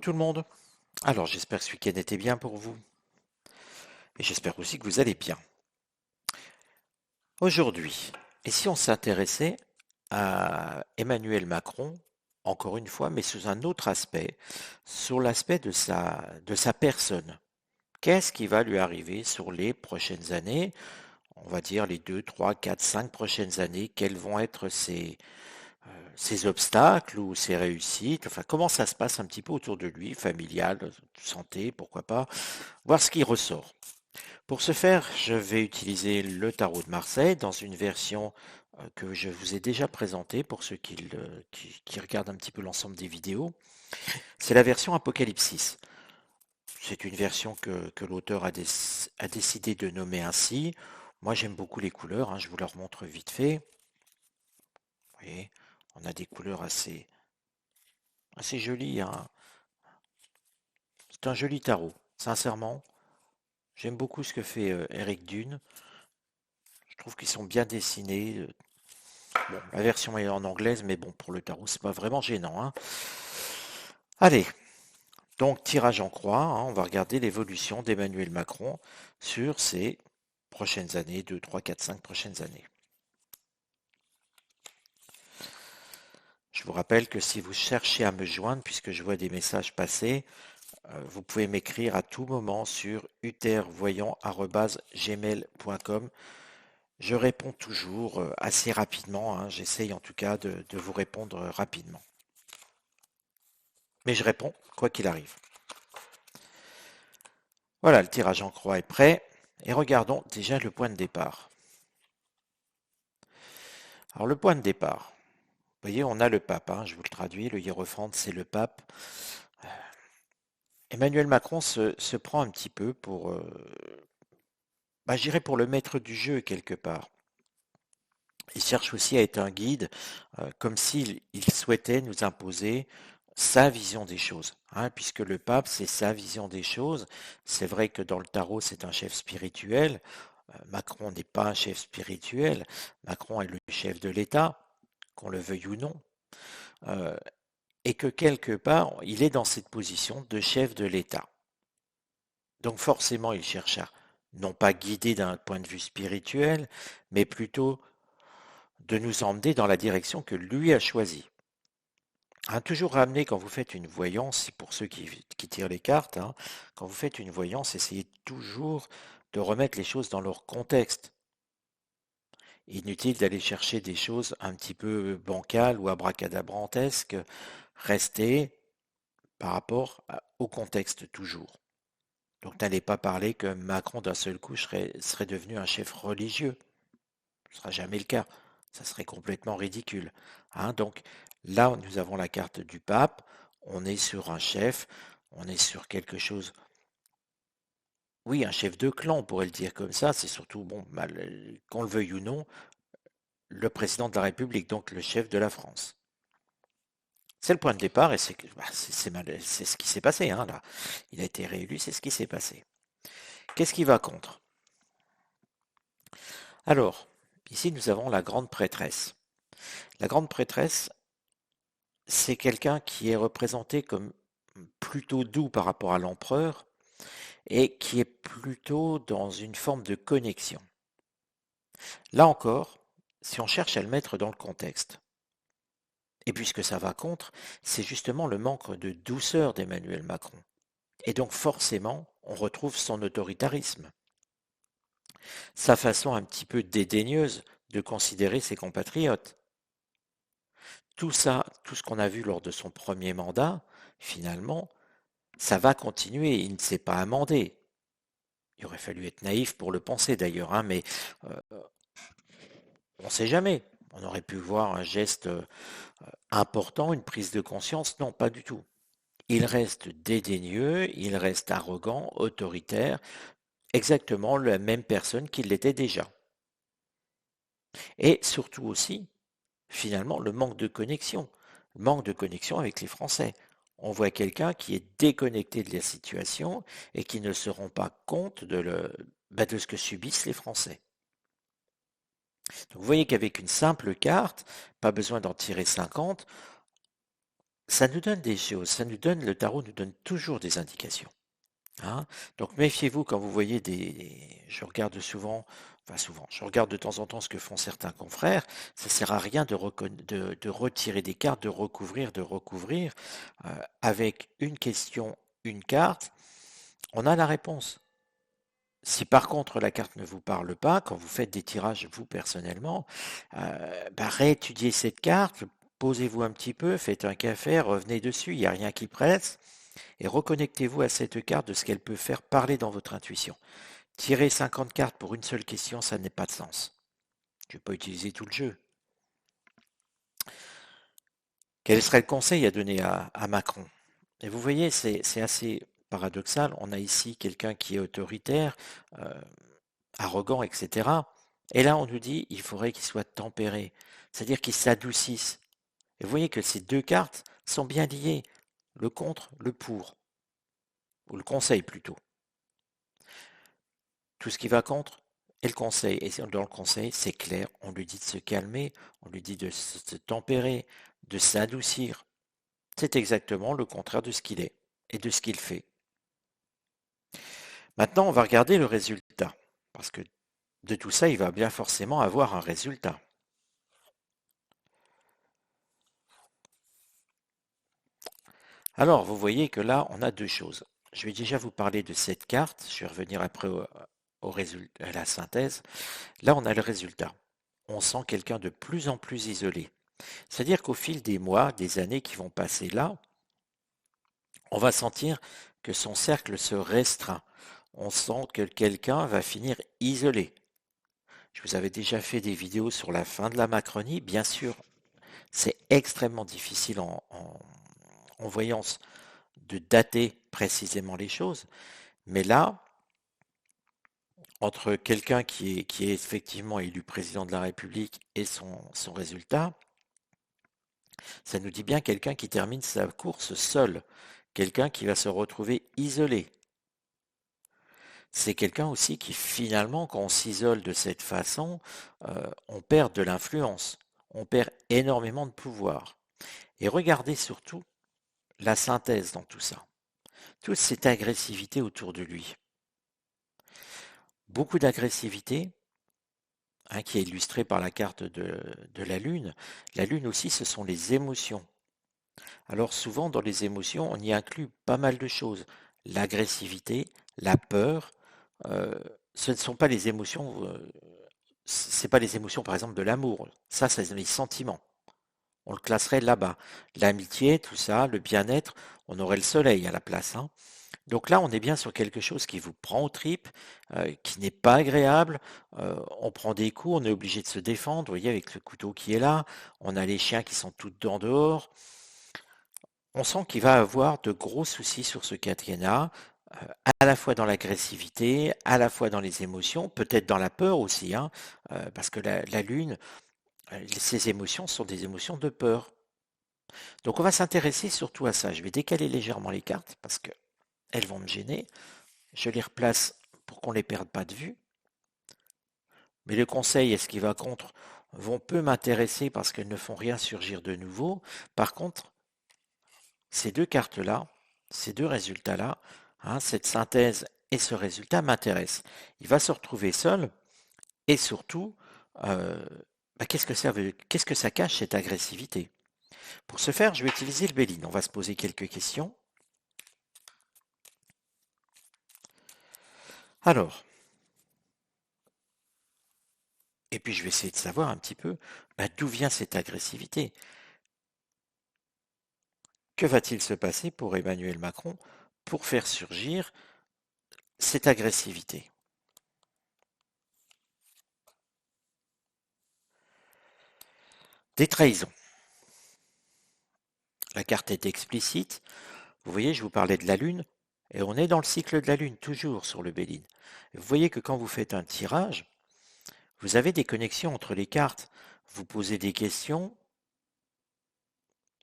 tout le monde. Alors j'espère que ce week-end était bien pour vous. Et j'espère aussi que vous allez bien. Aujourd'hui, et si on s'intéressait à Emmanuel Macron, encore une fois, mais sous un autre aspect, sur l'aspect de sa personne. Qu'est-ce qui va lui arriver sur les prochaines années? On va dire les 2, 3, 4, 5 prochaines années. Quels vont être ses obstacles ou ses réussites? Enfin, comment ça se passe un petit peu autour de lui, familial, santé, pourquoi pas, voir ce qui ressort. Pour ce faire, je vais utiliser le tarot de Marseille dans une version que je vous ai déjà présentée pour ceux qui regardent un petit peu l'ensemble des vidéos. C'est la version Apocalypsis. C'est une version que l'auteur a décidé de nommer ainsi. Moi, j'aime beaucoup les couleurs, hein, je vous leur montre vite fait. Vous voyez, on a des couleurs assez jolies, hein. C'est un joli tarot, sincèrement. J'aime beaucoup ce que fait Eric Dune. Je trouve qu'ils sont bien dessinés. Bon, la version est en anglaise, mais bon, pour le tarot, c'est pas vraiment gênant, hein. Allez, donc tirage en croix, hein, on va regarder l'évolution d'Emmanuel Macron sur ces prochaines années, 2, 3, 4, 5 prochaines années. Je vous rappelle que si vous cherchez à me joindre, puisque je vois des messages passer, vous pouvez m'écrire à tout moment sur utervoyant@gmail.com. Je réponds toujours assez rapidement, hein, j'essaye en tout cas de vous répondre rapidement. Mais je réponds quoi qu'il arrive. Voilà, le tirage en croix est prêt. Et regardons déjà le point de départ. Alors le point de départ, vous voyez, on a le pape, hein, je vous le traduis, le hiérophante c'est le pape. Emmanuel Macron se prend un petit peu pour, je dirais pour le maître du jeu quelque part. Il cherche aussi à être un guide, comme s'il souhaitait nous imposer sa vision des choses, hein, puisque le pape, c'est sa vision des choses. C'est vrai que dans le tarot, c'est un chef spirituel. Macron n'est pas un chef spirituel. Macron est le chef de l'État, qu'on le veuille ou non. Euh, et que quelque part, il est dans cette position de chef de l'État. Donc forcément, il cherche à non pas guider d'un point de vue spirituel, mais plutôt de nous emmener dans la direction que lui a choisie. Hein, toujours ramener quand vous faites une voyance, pour ceux qui tirent les cartes, hein, quand vous faites une voyance, essayez toujours de remettre les choses dans leur contexte. Inutile d'aller chercher des choses un petit peu bancales ou abracadabrantesques. Restez par rapport au contexte toujours. Donc n'allez pas parler que Macron d'un seul coup serait devenu un chef religieux. Ce ne sera jamais le cas. Ça serait complètement ridicule. Hein, donc là, nous avons la carte du pape. On est sur un chef. On est sur quelque chose. Oui, un chef de clan, on pourrait le dire comme ça. C'est surtout, bon, qu'on le veuille ou non, le président de la République, donc le chef de la France. C'est le point de départ et c'est ce qui s'est passé, hein, là. Il a été réélu, c'est ce qui s'est passé. Qu'est-ce qui va contre? Alors, ici nous avons la grande prêtresse. La grande prêtresse, c'est quelqu'un qui est représenté comme plutôt doux par rapport à l'empereur et qui est plutôt dans une forme de connexion. Là encore, si on cherche à le mettre dans le contexte, et puisque ça va contre, c'est justement le manque de douceur d'Emmanuel Macron. Et donc forcément, on retrouve son autoritarisme, sa façon un petit peu dédaigneuse de considérer ses compatriotes. Tout ça, tout ce qu'on a vu lors de son premier mandat, finalement, ça va continuer. Il ne s'est pas amendé. Il aurait fallu être naïf pour le penser d'ailleurs, hein, mais euh, on ne sait jamais. On aurait pu voir un geste important, une prise de conscience. Non, pas du tout. Il reste dédaigneux, il reste arrogant, autoritaire, exactement la même personne qu'il l'était déjà. Et surtout aussi, finalement, le manque de connexion avec les Français. On voit quelqu'un qui est déconnecté de la situation et qui ne se rend pas compte de ce que subissent les Français. Donc vous voyez qu'avec une simple carte, pas besoin d'en tirer 50, ça nous donne des choses, le tarot nous donne toujours des indications. Hein. Donc méfiez-vous quand vous voyez je regarde souvent, enfin souvent, je regarde de temps en temps ce que font certains confrères. Ça sert à rien de retirer des cartes, de recouvrir. Avec une question, une carte, on a la réponse. Si par contre la carte ne vous parle pas, quand vous faites des tirages vous personnellement, réétudiez cette carte, posez-vous un petit peu, faites un café, revenez dessus, il n'y a rien qui presse, et reconnectez-vous à cette carte de ce qu'elle peut faire parler dans votre intuition. Tirer 50 cartes pour une seule question, ça n'a pas de sens. Je ne vais pas utiliser tout le jeu. Quel serait le conseil à donner à Macron? Et vous voyez, c'est assez paradoxal. On a ici quelqu'un qui est autoritaire, euh, arrogant, etc. Et là, on nous dit il faudrait qu'il soit tempéré, c'est-à-dire qu'il s'adoucisse. Et vous voyez que ces deux cartes sont bien liées, le contre, le pour, ou le conseil plutôt. Tout ce qui va contre et le conseil. Et dans le conseil, c'est clair, on lui dit de se calmer, on lui dit de se tempérer, de s'adoucir. C'est exactement le contraire de ce qu'il est et de ce qu'il fait. Maintenant, on va regarder le résultat, parce que de tout ça, il va bien forcément avoir un résultat. Alors, vous voyez que là, on a deux choses. Je vais déjà vous parler de cette carte, je vais revenir après à la synthèse. Là, on a le résultat. On sent quelqu'un de plus en plus isolé. C'est-à-dire qu'au fil des mois, des années qui vont passer là, on va sentir que son cercle se restreint. On sent que quelqu'un va finir isolé. Je vous avais déjà fait des vidéos sur la fin de la Macronie. Bien sûr, c'est extrêmement difficile en voyance de dater précisément les choses. Mais là, entre quelqu'un qui est effectivement élu président de la République et son résultat, ça nous dit bien quelqu'un qui termine sa course seul, quelqu'un qui va se retrouver isolé. C'est quelqu'un aussi qui finalement, quand on s'isole de cette façon, on perd de l'influence, on perd énormément de pouvoir. Et regardez surtout la synthèse dans tout ça, toute cette agressivité autour de lui. Beaucoup d'agressivité, hein, qui est illustrée par la carte de la Lune. La Lune aussi, ce sont les émotions. Alors souvent, dans les émotions, on y inclut pas mal de choses. L'agressivité, la peur, euh, ce ne sont pas les émotions, c'est pas les émotions par exemple de l'amour. Ça, c'est les sentiments. On le classerait là-bas. L'amitié, tout ça, le bien-être, on aurait le soleil à la place. Hein. Donc là, on est bien sur quelque chose qui vous prend aux tripes, qui n'est pas agréable. On prend des coups, on est obligé de se défendre. Vous voyez, avec le couteau qui est là, on a les chiens qui sont tout dedans dehors. On sent qu'il va avoir de gros soucis sur ce quinquennat, à la fois dans l'agressivité, à la fois dans les émotions, peut-être dans la peur aussi, hein, parce que la Lune, ces émotions sont des émotions de peur. Donc on va s'intéresser surtout à ça. Je vais décaler légèrement les cartes parce qu'elles vont me gêner. Je les replace pour qu'on ne les perde pas de vue. Mais le conseil et ce qui va contre vont peu m'intéresser parce qu'elles ne font rien surgir de nouveau. Par contre, ces deux cartes-là, ces deux résultats-là, hein, cette synthèse et ce résultat m'intéressent. Il va se retrouver seul et surtout, euh, qu'est-ce que ça cache cette agressivité? Pour ce faire, je vais utiliser le Béline. On va se poser quelques questions. Alors, et puis je vais essayer de savoir un petit peu d'où vient cette agressivité. Que va-t-il se passer pour Emmanuel Macron pour faire surgir cette agressivité? Des trahisons. La carte est explicite. Vous voyez, je vous parlais de la Lune, et on est dans le cycle de la Lune, toujours sur le Béline. Vous voyez que quand vous faites un tirage, vous avez des connexions entre les cartes. Vous posez des questions.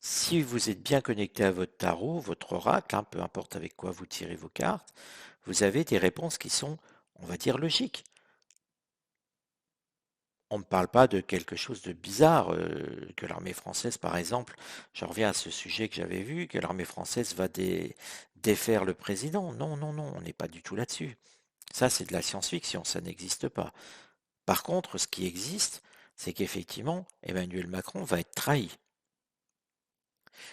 Si vous êtes bien connecté à votre tarot, votre oracle, hein, peu importe avec quoi vous tirez vos cartes, vous avez des réponses qui sont, on va dire, logiques. on ne parle pas de quelque chose de bizarre, que l'armée française, par exemple, je reviens à ce sujet que j'avais vu, que l'armée française va défaire le président. Non, non, non, on n'est pas du tout là-dessus. Ça, c'est de la science-fiction, ça n'existe pas. Par contre, ce qui existe, c'est qu'effectivement, Emmanuel Macron va être trahi.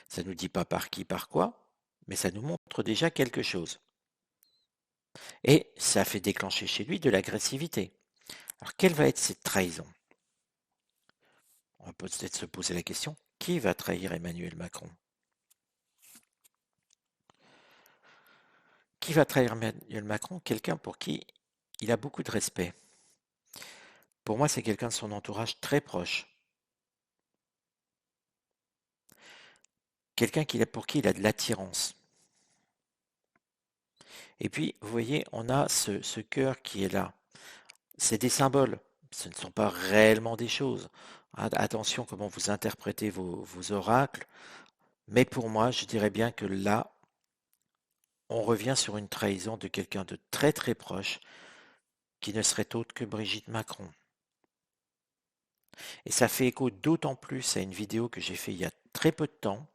Ça ne nous dit pas par qui, par quoi, mais ça nous montre déjà quelque chose. Et ça fait déclencher chez lui de l'agressivité. Alors, quelle va être cette trahison? On peut peut-être se poser la question, qui va trahir Emmanuel Macron? Qui va trahir Emmanuel Macron? Quelqu'un pour qui il a beaucoup de respect. Pour moi, c'est quelqu'un de son entourage très proche. Quelqu'un pour qui il a de l'attirance. Et puis, vous voyez, on a ce cœur qui est là. C'est des symboles, ce ne sont pas réellement des choses. Attention comment vous interprétez vos oracles, mais pour moi, je dirais bien que là, on revient sur une trahison de quelqu'un de très très proche, qui ne serait autre que Brigitte Macron. Et ça fait écho d'autant plus à une vidéo que j'ai fait il y a très peu de temps,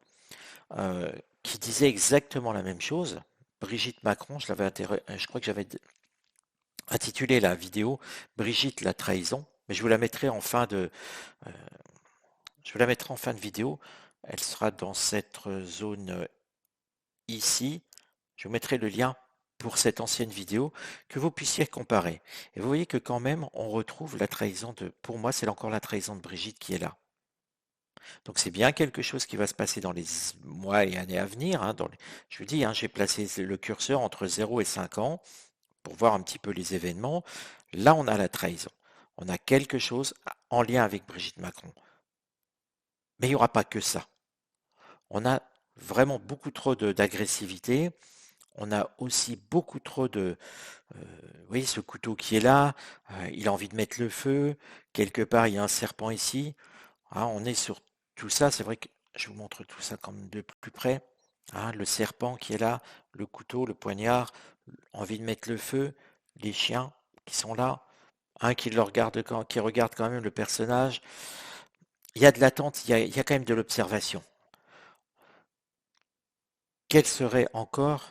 euh, qui disait exactement la même chose. Brigitte Macron, je crois que j'avais intitulé la vidéo Brigitte la trahison, mais je vous la mettrai en fin de, euh, je vous la mettrai en fin de vidéo. Elle sera dans cette zone ici. Je vous mettrai le lien pour cette ancienne vidéo que vous puissiez comparer. Et vous voyez que quand même, on retrouve la trahison pour moi, c'est encore la trahison de Brigitte qui est là. Donc c'est bien quelque chose qui va se passer dans les mois et années à venir. Je vous dis, j'ai placé le curseur entre 0 et 5 ans pour voir un petit peu les événements. Là, on a la trahison. On a quelque chose en lien avec Brigitte Macron. Mais il n'y aura pas que ça. On a vraiment beaucoup trop d'agressivité. On a aussi beaucoup trop vous voyez, ce couteau qui est là, il a envie de mettre le feu. Quelque part, il y a un serpent ici. On est sur tout ça. C'est vrai que je vous montre tout ça quand même de plus près. Le serpent qui est là, le couteau, le poignard, envie de mettre le feu, les chiens qui sont là, un qui qui regarde quand même le personnage. Il y a de l'attente, il y a quand même de l'observation. Quelle serait encore,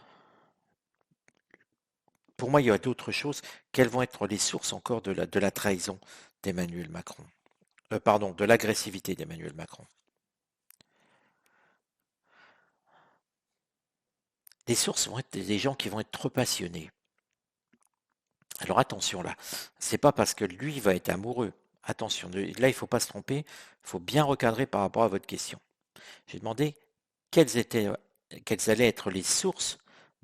pour moi, il y a d'autres choses, quelles vont être les sources encore de la trahison d'Emmanuel Macron? Pardon, de l'agressivité d'Emmanuel Macron. Les sources vont être des gens qui vont être trop passionnés. Alors attention là, c'est pas parce que lui va être amoureux. Attention, là il ne faut pas se tromper, il faut bien recadrer par rapport à votre question. J'ai demandé quelles allaient être les sources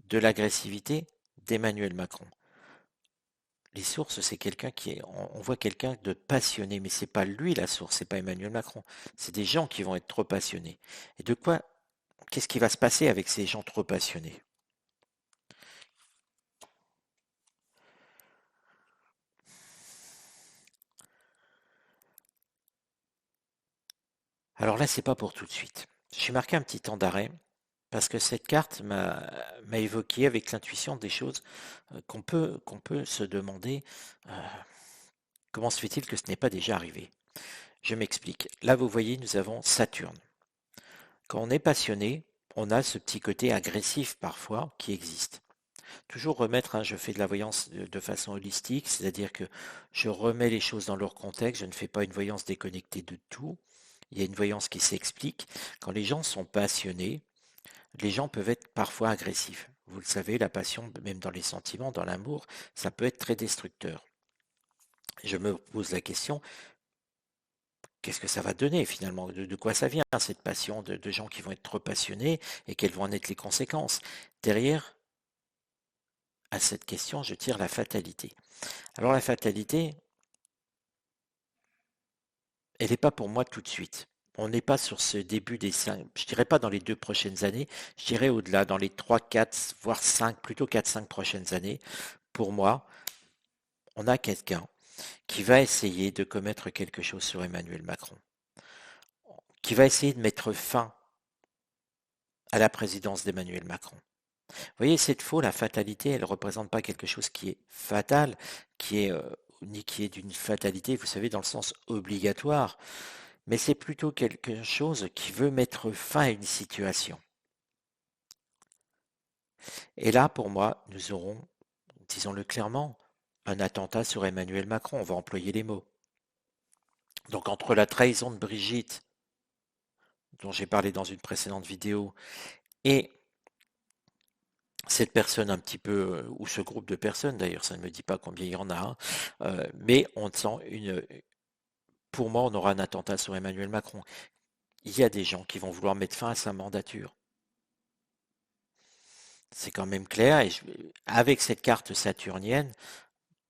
de l'agressivité d'Emmanuel Macron. Les sources, c'est quelqu'un on voit quelqu'un de passionné, mais c'est pas lui la source, c'est pas Emmanuel Macron. C'est des gens qui vont être trop passionnés. Et qu'est-ce qui va se passer avec ces gens trop passionnés? Alors là, c'est pas pour tout de suite. J'ai marqué un petit temps d'arrêt parce que cette carte m'a évoqué avec l'intuition des choses qu'on peut se demander comment se fait-il que ce n'est pas déjà arrivé? Je m'explique. Là, vous voyez, nous avons Saturne. Quand on est passionné, on a ce petit côté agressif parfois qui existe. Toujours remettre, je fais de la voyance de façon holistique, c'est-à-dire que je remets les choses dans leur contexte, je ne fais pas une voyance déconnectée de tout. Il y a une voyance qui s'explique. Quand les gens sont passionnés, les gens peuvent être parfois agressifs. Vous le savez, la passion, même dans les sentiments, dans l'amour, ça peut être très destructeur. Je me pose la question, qu'est-ce que ça va donner finalement? De quoi ça vient, cette passion de gens qui vont être trop passionnés et quelles vont en être les conséquences? Derrière, à cette question, je tire la fatalité. Alors la fatalité, elle n'est pas pour moi tout de suite. On n'est pas sur ce début des 5, je dirais pas dans les 2 prochaines années, je dirais au-delà, dans les 3, 4, voire 5, plutôt 4, 5 prochaines années. Pour moi, on a quelqu'un qui va essayer de commettre quelque chose sur Emmanuel Macron, qui va essayer de mettre fin à la présidence d'Emmanuel Macron. Vous voyez, cette fois, la fatalité, elle ne représente pas quelque chose qui est fatal, qui est ni qui est d'une fatalité, vous savez, dans le sens obligatoire, mais c'est plutôt quelque chose qui veut mettre fin à une situation. Et là, pour moi, nous aurons, disons-le clairement, un attentat sur Emmanuel Macron. On va employer les mots. Donc entre la trahison de Brigitte, dont j'ai parlé dans une précédente vidéo, et cette personne un petit peu, ou ce groupe de personnes, d'ailleurs, ça ne me dit pas combien il y en a, hein, mais on sent pour moi, on aura un attentat sur Emmanuel Macron. Il y a des gens qui vont vouloir mettre fin à sa mandature. C'est quand même clair, et avec cette carte saturnienne,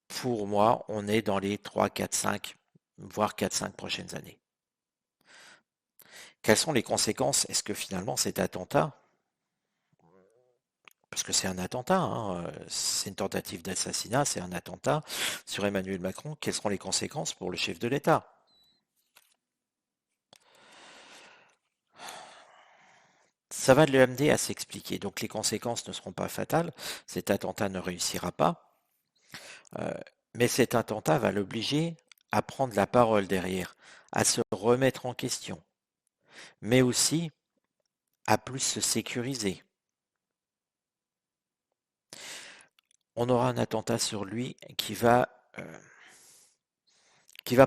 pour moi, on est dans les 3, 4, 5, voire 4, 5 prochaines années. Quelles sont les conséquences? Est-ce que finalement cet attentat, parce que c'est un attentat, hein, c'est une tentative d'assassinat, c'est un attentat sur Emmanuel Macron, quelles seront les conséquences pour le chef de l'État? Ça va le amener à s'expliquer. Donc les conséquences ne seront pas fatales, cet attentat ne réussira pas, euh, mais cet attentat va l'obliger à prendre la parole derrière, à se remettre en question, mais aussi à plus se sécuriser. On aura un attentat sur lui qui va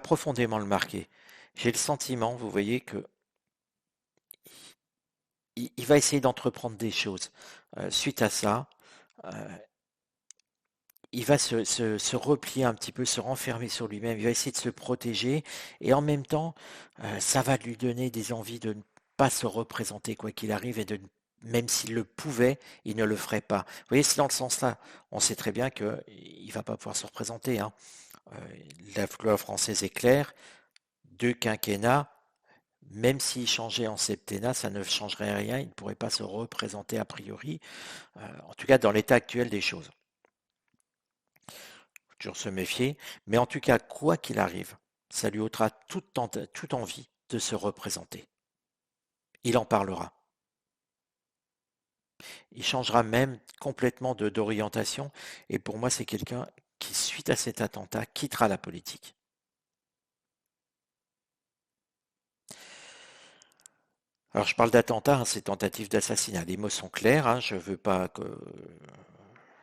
profondément le marquer. J'ai le sentiment, vous voyez, que il va essayer d'entreprendre des choses. Suite à ça, euh, il va se replier un petit peu, se renfermer sur lui-même, il va essayer de se protéger, et en même temps, ça va lui donner des envies de ne pas se représenter quoi qu'il arrive, et même s'il le pouvait, il ne le ferait pas. Vous voyez, c'est dans le sens-là. On sait très bien qu'il ne va pas pouvoir se représenter, hein. La loi française est claire, deux quinquennats, même s'il changeait en septennat, ça ne changerait rien, il ne pourrait pas se représenter a priori, en tout cas dans l'état actuel des choses. Faut toujours se méfier, mais en tout cas, quoi qu'il arrive, ça lui ôtera toute envie de se représenter. Il en parlera. Il changera même complètement d'orientation, et pour moi, c'est quelqu'un qui, suite à cet attentat, quittera la politique. Alors je parle d'attentat, hein, c'est tentative d'assassinat. Les mots sont clairs, hein, je veux pas que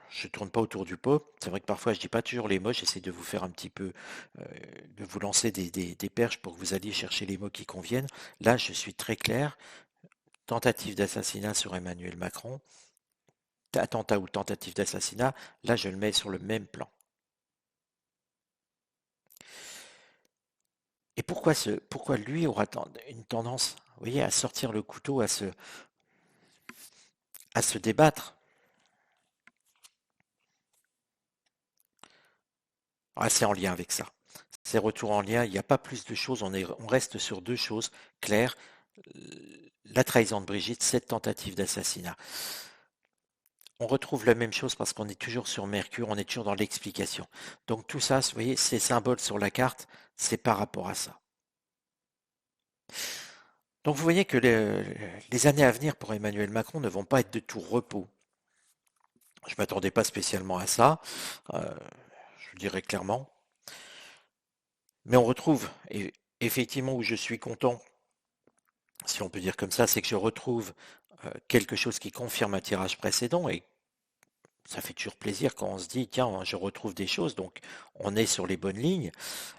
je tourne pas autour du pot. C'est vrai que parfois je dis pas toujours les mots, j'essaie de vous faire un petit peu, euh, de vous lancer des perches pour que vous alliez chercher les mots qui conviennent. Là, je suis très clair. Tentative d'assassinat sur Emmanuel Macron, attentat ou tentative d'assassinat, là je le mets sur le même plan. Et pourquoi lui aura une tendance, vous voyez, à sortir le couteau, à se débattre? Ah, c'est en lien avec ça. Ces retours en lien, il n'y a pas plus de choses, on reste sur deux choses claires. La trahison de Brigitte, cette tentative d'assassinat. On retrouve la même chose parce qu'on est toujours sur Mercure, on est toujours dans l'explication. Donc tout ça, vous voyez, ces symboles sur la carte, c'est par rapport à ça. Donc vous voyez que les années à venir pour Emmanuel Macron ne vont pas être de tout repos. Je ne m'attendais pas spécialement à ça, je le dirais clairement. Mais on retrouve, et effectivement où je suis content, si on peut dire comme ça, c'est que je retrouve quelque chose qui confirme un tirage précédent, et ça fait toujours plaisir quand on se dit, tiens, je retrouve des choses, donc on est sur les bonnes lignes.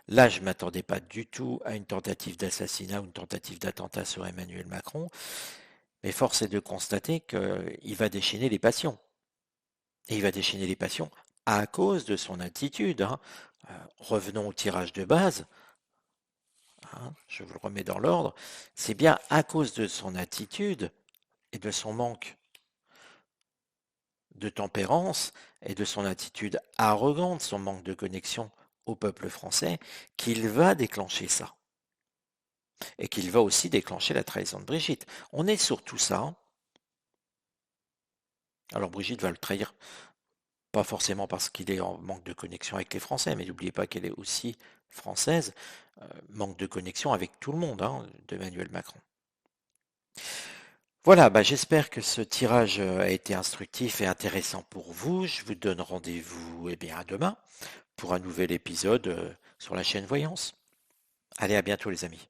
Là, je ne m'attendais pas du tout à une tentative d'assassinat ou une tentative d'attentat sur Emmanuel Macron, mais force est de constater qu'il va déchaîner les passions. Et il va déchaîner les passions à cause de son attitude, hein. Revenons au tirage de base, hein, je vous le remets dans l'ordre. C'est bien à cause de son attitude et de son manque de tempérance et de son attitude arrogante, son manque de connexion au peuple français, qu'il va déclencher ça. Et qu'il va aussi déclencher la trahison de Brigitte. On est sur tout ça. Alors Brigitte va le trahir, pas forcément parce qu'il est en manque de connexion avec les Français, mais n'oubliez pas qu'elle est aussi française, manque de connexion avec tout le monde, hein, d'Emmanuel Macron. Voilà, bah j'espère que ce tirage a été instructif et intéressant pour vous. Je vous donne rendez-vous, eh bien, à demain pour un nouvel épisode sur la chaîne Voyance. Allez, à bientôt les amis.